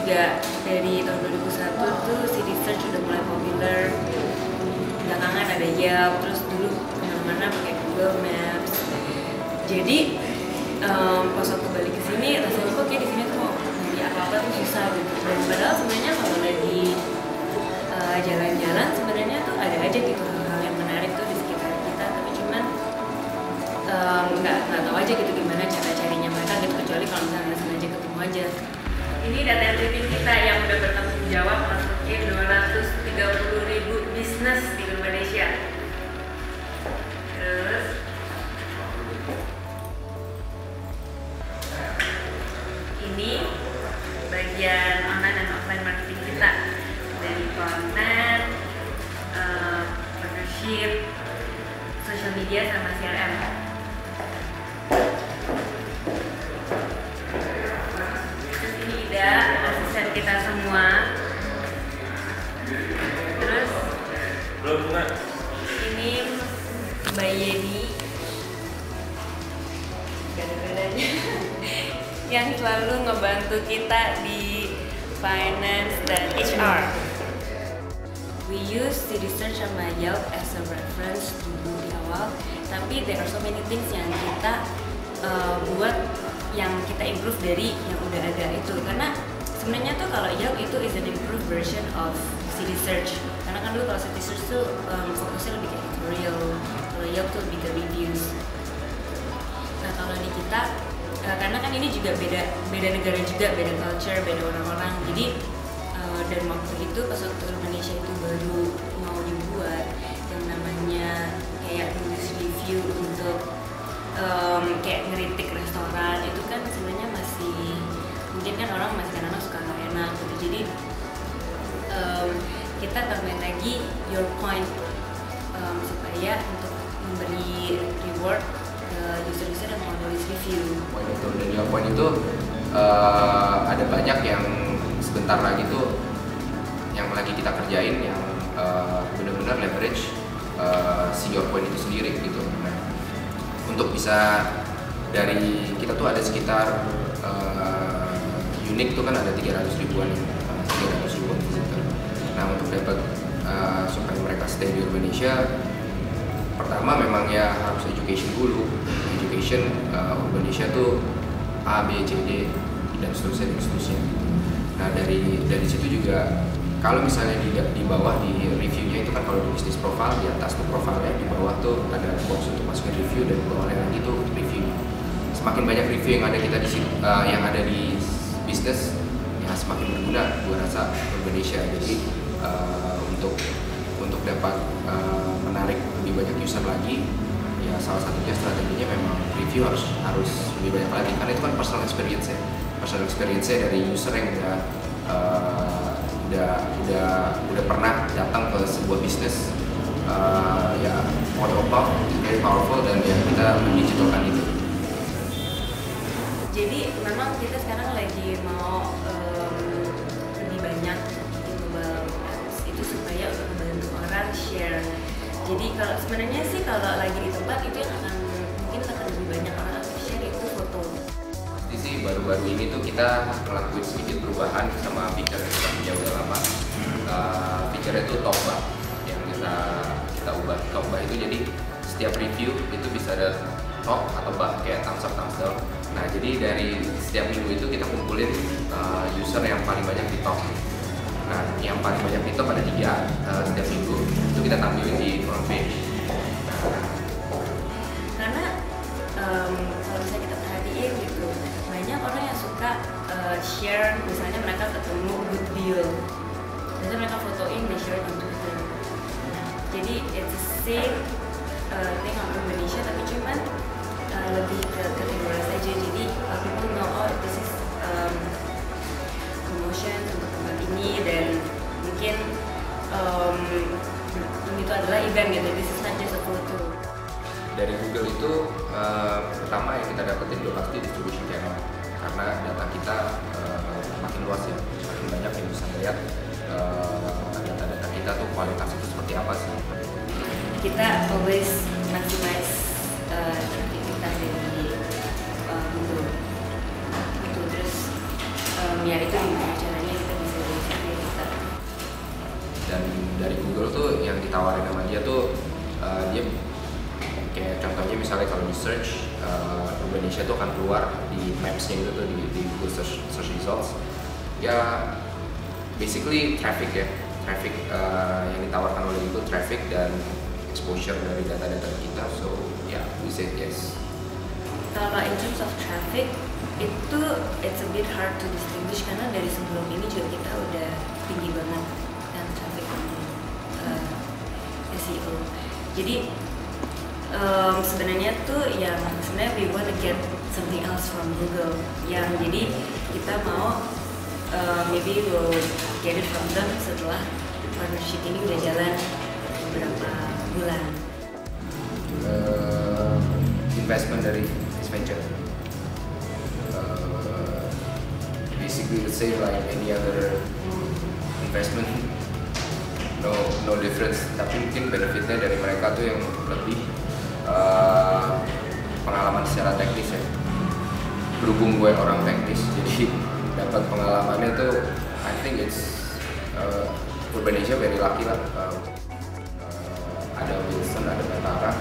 juga dari tahun 2001 tuh City Search udah mulai populer. Belakangan ada Yelp, terus dulu kemana-mana pakai Google Maps. Jadi pas aku balik ke sini rasanya kok kayak di sini tuh mau nyari apa-apa tuh susah gitu. Dan padahal sebenarnya kalau lagi jalan-jalan sebenarnya tuh ada aja gitu hal-hal yang menarik tuh di sekitar kita, tapi cuman nggak tahu aja gitu gimana cara carinya mereka gitu, kecuali kalau misalnya sengaja ketemu aja. Ini data rating kita yang udah bertanggung jawab masukin 230.000 bisnis di Indonesia. Terus ini bagian online dan offline marketing kita, dari konten, partnership, social media sama CRM. Terus ini Ida, asisten kita semua. Terus ini Mbak Yeni, gada-gadanya yang selalu ngebantu kita di finance dan HR. We use City Search sama Yelp as a reference dulu di awal, tapi there are so many things yang kita buat yang kita improve dari yang udah ada itu. Karena sebenarnya tuh kalau Yelp itu is an improved version of City Search. Karena kan dulu kalau City Search tuh fokusnya lebih ke editorial, kalau Yelp tuh lebih ke reviews. Nah kalau di kita karena kan ini juga beda negara juga, beda culture, beda orang-orang. Jadi dan waktu itu pas waktu Indonesia itu baru mau dibuat yang namanya kayak nulis review untuk kayak ngeritik restoran, itu kan sebenarnya masih mungkin kan orang masih kadang-kadang suka nggak enak gitu. Jadi kita tambahin lagi your point supaya untuk memberi reward ke user-user yang mau nulis review. Poin itu, dan your point itu ada banyak yang sebentar lagi tuh yang lagi kita kerjain yang benar-benar leverage si your point itu sendiri gitu. Nah, untuk bisa dari kita tuh ada sekitar unik tuh kan ada 300 ribuan visitor. Nah untuk dapat supaya mereka stay di Urbanesia, pertama memang ya harus education dulu. Education Urbanesia tuh A, B, C, D dan seterusnya. Nah dari situ juga kalau misalnya di bawah di reviewnya itu kan kalau di bisnis profile di atas tuh profilnya, di bawah tuh ada box untuk masukin review dan di bawahnya lagi tuh review. Semakin banyak review yang ada kita di yang ada di bisnis ya semakin berguna gua rasa Indonesia. Jadi untuk dapat menarik lebih banyak user lagi ya salah satunya strateginya memang review harus lebih banyak lagi karena itu kan personal experience dari user yang udah pernah datang ke sebuah bisnis ya word of mouth very powerful dan ya kita mendigitalkan itu. Jadi memang kita sekarang lagi mau lebih banyak di mobile apps itu supaya untuk membantu orang share. Jadi kalau sebenarnya sih kalau lagi di tempat itu yang mungkin akan lebih banyak orang aktif share itu foto. Pasti sih baru-baru ini tuh kita ngelakuin sedikit perubahan sama feature yang sudah udah lama. Feature itu top bar yang kita ubah. Top bar itu jadi setiap review itu bisa ada top atau bah kayak thumbs up, thumbs down. Nah jadi dari setiap minggu itu kita kumpulin user yang paling banyak di top. Nah yang paling banyak di top ada 3 setiap minggu itu kita tampilin di front page. Karena kalau bisa kita perhatiin gitu, banyak orang yang suka share misalnya mereka ketemu good deal, biasanya mereka fotoin, they share on Twitter. Jadi it's the same thing on Indonesia tapi cuman lebih ke kategori saja. Jadi people know oh this is promotion untuk tempat ini dan mungkin itu adalah event gitu. This is not just a photo. Dari Google itu pertama yang kita dapetin itu pasti distribution channel karena data kita makin luas ya, makin banyak yang bisa lihat data-data kita tuh kualitas itu seperti apa sih. Kita always maximize aktivitas dari Google itu. Terus ya itu gimana caranya kita bisa jadi kita. Dan dari Google tuh yang ditawarin sama dia tuh dia kayak contohnya misalnya kalau di search Indonesia tuh akan keluar di maps-nya itu tuh di Google search results ya, basically traffic ya, traffic yang ditawarkan oleh Google, traffic dan exposure dari data-data kita. So yeah, we said yes. Kalau in terms of traffic itu it's a bit hard to distinguish karena dari sebelum ini juga kita udah tinggi banget kan traffic SEO. Jadi sebenarnya tuh yang sebenarnya we want to get something else from Google yang jadi kita mau maybe we'll get it from them setelah partnership ini udah jalan beberapa bulan. Investment dari venture. Basically the same like any other investment, no difference. Tapi mungkin benefitnya dari mereka tuh yang lebih pengalaman secara teknis ya. Berhubung gue orang teknis, jadi dapat pengalamannya tuh, I think it's Urbanesia very lucky lah. Ada Wilson, ada Batara.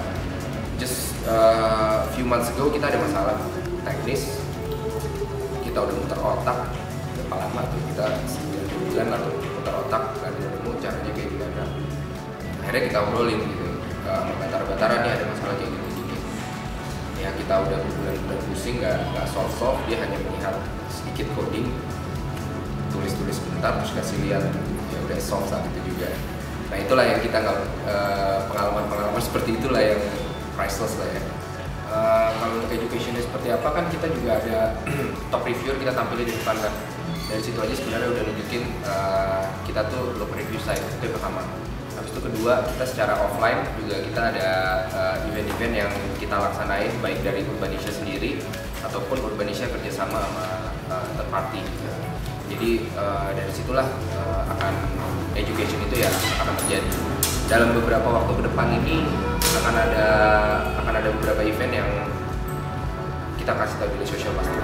Just few months ago kita ada masalah teknis, kita udah muter otak berapa lama tuh, kita 9 bulan lah tuh muter otak nggak nemu caranya kayak gimana. Akhirnya kita obrolin gitu sama Batara nih ada masalah kayak gini. Ya kita udah bulan-bulan pusing nggak solve, dia hanya melihat sedikit coding, tulis sebentar terus kasih lihat ya udah solve saat itu juga. Nah itulah yang kita nggak pengalaman seperti itulah yang priceless lah ya. Kalau untuk educationnya seperti apa kan kita juga ada top reviewer kita tampilin di depan kan. Dari situ aja sebenarnya udah nunjukin kita tuh look review site, itu yang pertama. Habis itu kedua, kita secara offline juga kita ada event-event yang kita laksanain baik dari Urbanesia sendiri ataupun Urbanesia kerjasama sama third party. Jadi dari situlah akan education itu ya akan terjadi. Dalam beberapa waktu ke depan ini akan ada beberapa event yang kita kasih tahu di sosial pasti.